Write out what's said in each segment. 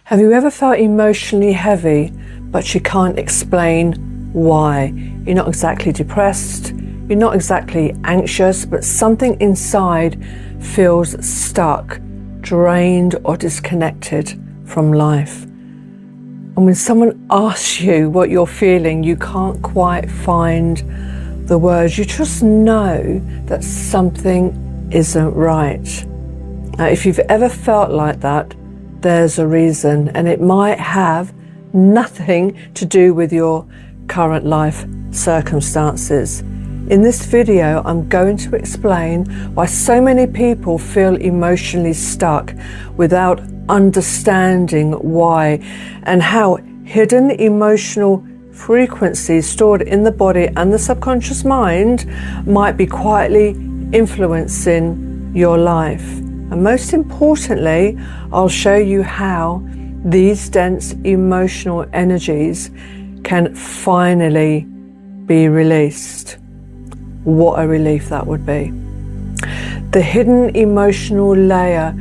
Have you ever felt emotionally heavy, but you can't explain why? You're not exactly depressed, you're not exactly anxious, but something inside feels stuck, drained, or disconnected from life. And when someone asks you what you're feeling, you can't quite find the words. You just know that something isn't right. Now, if you've ever felt like that, there's a reason, and it might have nothing to do with your current life circumstances. In this video, I'm going to explain why so many people feel emotionally stuck without understanding why, and how hidden emotional frequencies stored in the body and the subconscious mind might be quietly influencing your life. And most importantly, I'll show you how these dense emotional energies can finally be released. What a relief that would be. The hidden emotional layer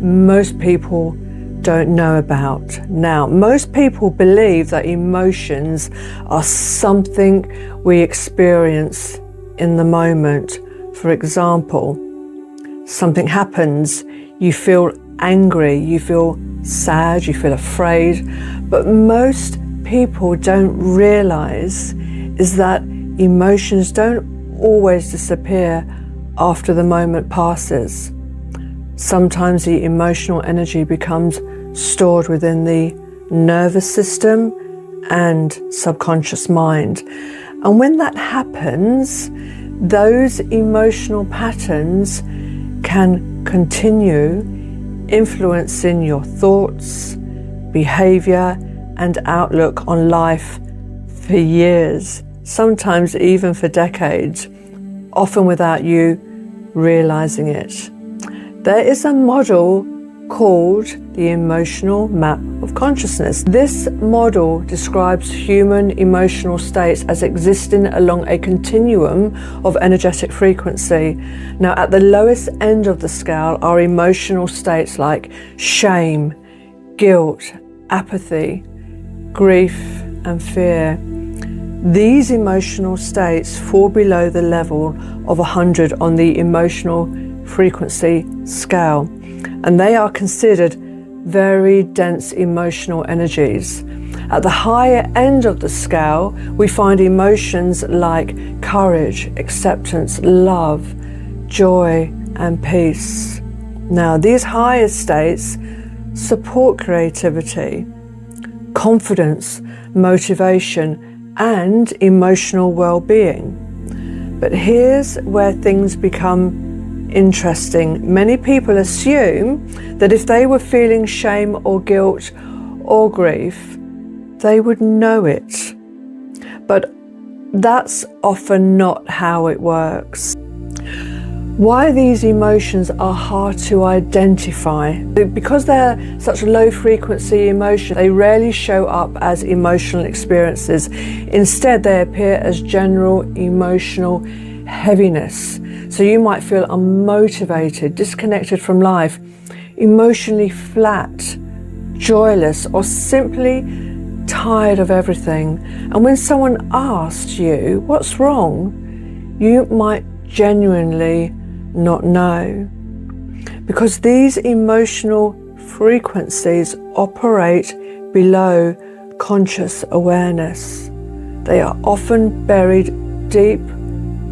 most people don't know about. Now, most people believe that emotions are something we experience in the moment. For example, something happens, you feel angry, you feel sad, you feel afraid, but most people don't realize is that emotions don't always disappear after the moment passes. Sometimes the emotional energy becomes stored within the nervous system and subconscious mind. And when that happens, those emotional patterns can continue influencing your thoughts, behavior, and outlook on life for years, sometimes even for decades, often without you realizing it. There is a model called the emotional map of consciousness. This model describes human emotional states as existing along a continuum of energetic frequency. Now, at the lowest end of the scale are emotional states like shame, guilt, apathy, grief, and fear. These emotional states fall below the level of 100 on the emotional frequency scale, and they are considered very dense emotional energies. At the higher end of the scale, we find emotions like courage, acceptance, love, joy, and peace. Now, these higher states support creativity, confidence, motivation, and emotional well-being. But here's where things become interesting. Many people assume that if they were feeling shame or guilt or grief, they would know it. But that's often not how it works. Why these emotions are hard to identify. Because they're such low frequency emotions, they rarely show up as emotional experiences. Instead, they appear as general emotional heaviness. So you might feel unmotivated, disconnected from life, emotionally flat, joyless, or simply tired of everything. And when someone asks you what's wrong, you might genuinely not know. Because these emotional frequencies operate below conscious awareness. They are often buried deep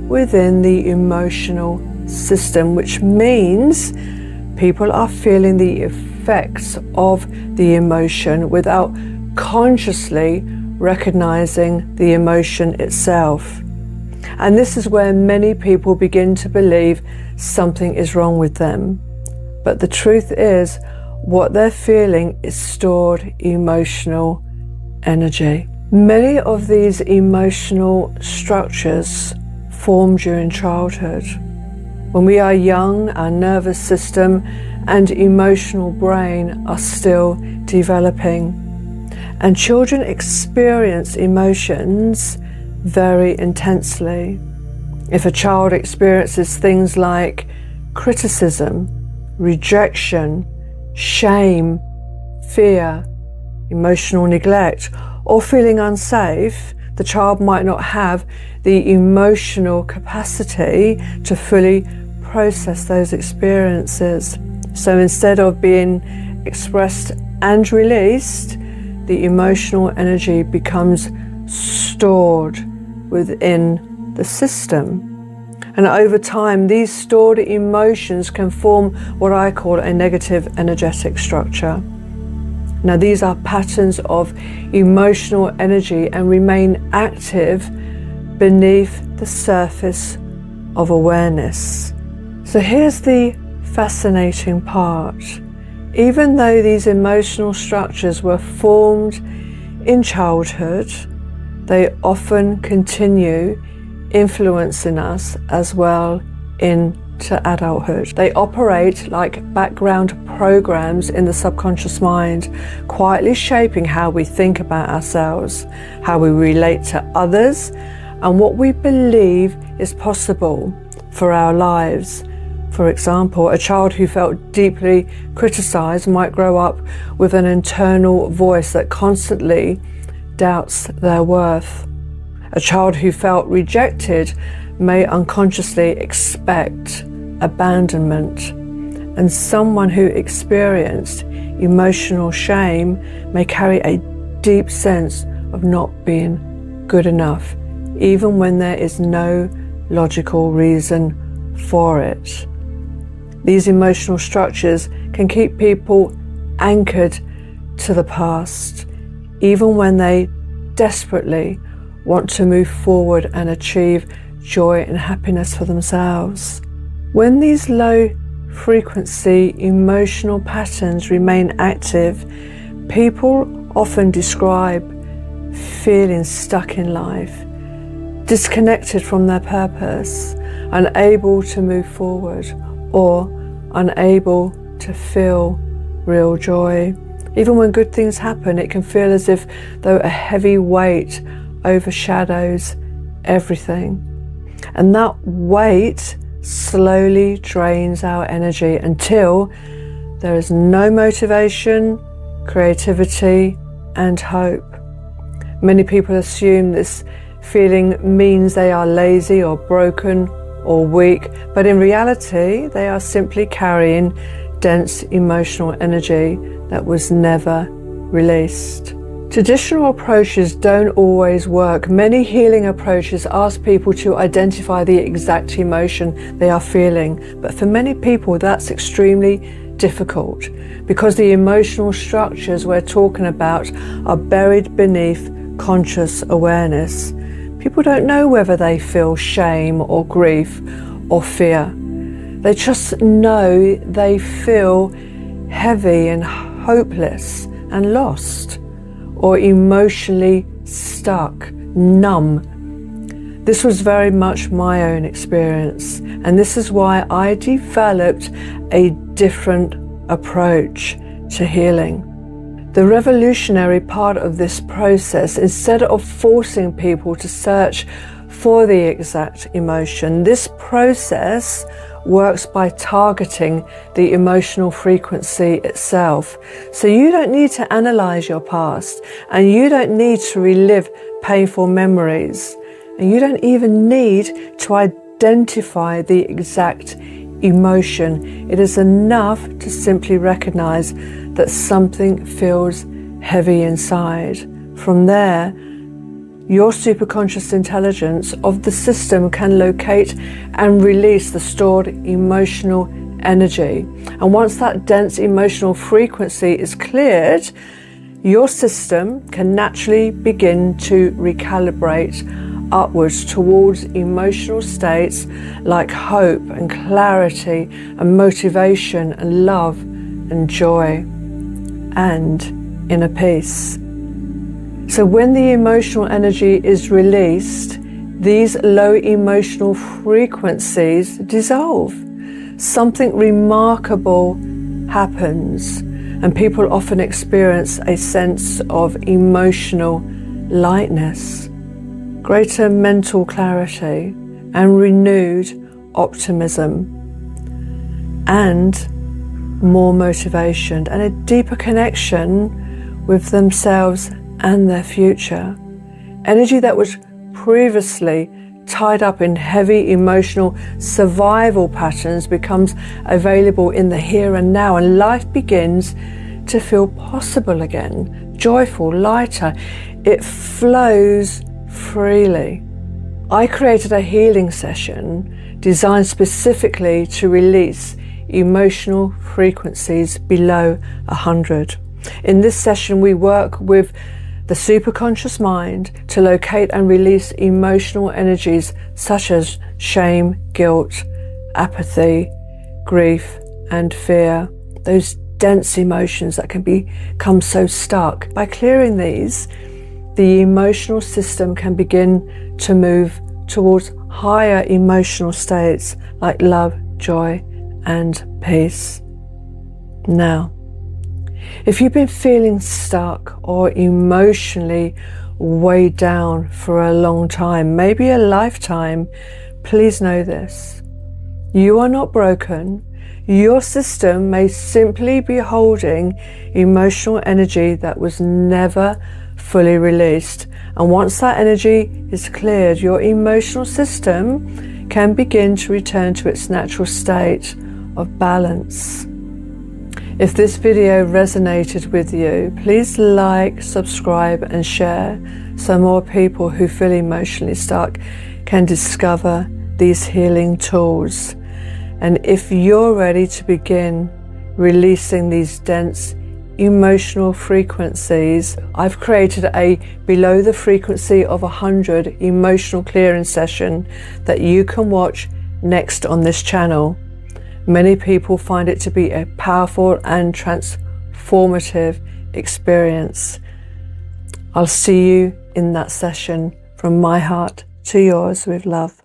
within the emotional system, which means people are feeling the effects of the emotion without consciously recognizing the emotion itself. And this is where many people begin to believe something is wrong with them. But the truth is, what they're feeling is stored emotional energy. Many of these emotional structures form during childhood. When we are young, our nervous system and emotional brain are still developing. And children experience emotions very intensely. If a child experiences things like criticism, rejection, shame, fear, emotional neglect, or feeling unsafe, the child might not have the emotional capacity to fully process those experiences. So instead of being expressed and released, the emotional energy becomes stored within the system. And over time, these stored emotions can form what I call a negative energetic structure. Now, these are patterns of emotional energy and remain active beneath the surface of awareness. So here's the fascinating part. Even though these emotional structures were formed in childhood, they often continue influencing us as well into adulthood. They operate like background programs in the subconscious mind, quietly shaping how we think about ourselves, how we relate to others, and what we believe is possible for our lives. For example, a child who felt deeply criticized might grow up with an internal voice that constantly doubts their worth. A child who felt rejected may unconsciously expect abandonment, and someone who experienced emotional shame may carry a deep sense of not being good enough, even when there is no logical reason for it. These emotional structures can keep people anchored to the past, even when they desperately want to move forward and achieve joy and happiness for themselves. When these low frequency emotional patterns remain active, people often describe feeling stuck in life, disconnected from their purpose, unable to move forward, or unable to feel real joy. Even when good things happen, it can feel as if though a heavy weight overshadows everything. And that weight slowly drains our energy until there is no motivation, creativity, and hope. Many people assume this feeling means they are lazy or broken or weak, but in reality, they are simply carrying dense emotional energy that was never released. Traditional approaches don't always work. Many healing approaches ask people to identify the exact emotion they are feeling, but for many people that's extremely difficult because the emotional structures we're talking about are buried beneath conscious awareness. People don't know whether they feel shame or grief or fear. They just know they feel heavy and hopeless and lost, or emotionally stuck, numb. This was very much my own experience, and this is why I developed a different approach to healing. The revolutionary part of this process, instead of forcing people to search for the exact emotion, this process works by targeting the emotional frequency itself. So you don't need to analyze your past, and you don't need to relive painful memories, and you don't even need to identify the exact emotion. It is enough to simply recognize that something feels heavy inside. From there, your superconscious intelligence of the system can locate and release the stored emotional energy. And once that dense emotional frequency is cleared, your system can naturally begin to recalibrate upwards towards emotional states like hope and clarity and motivation and love and joy and inner peace. So when the emotional energy is released, these low emotional frequencies dissolve. Something remarkable happens, and people often experience a sense of emotional lightness, greater mental clarity, and renewed optimism, and more motivation, and a deeper connection with themselves and their future. Energy that was previously tied up in heavy emotional survival patterns becomes available in the here and now, and life begins to feel possible again, joyful, lighter. It flows freely. I created a healing session designed specifically to release emotional frequencies below 100. In this session, we work with the superconscious mind to locate and release emotional energies such as shame, guilt, apathy, grief, and fear. Those dense emotions that can become so stuck. By clearing these, the emotional system can begin to move towards higher emotional states like love, joy, and peace. Now, if you've been feeling stuck or emotionally weighed down for a long time, maybe a lifetime, please know this. You are not broken. Your system may simply be holding emotional energy that was never fully released. And once that energy is cleared, your emotional system can begin to return to its natural state of balance. If this video resonated with you, please like, subscribe, and share so more people who feel emotionally stuck can discover these healing tools. And if you're ready to begin releasing these dense emotional frequencies, I've created a below the frequency of 100 emotional clearing session that you can watch next on this channel. Many people find it to be a powerful and transformative experience. I'll see you in that session. From my heart to yours, with love.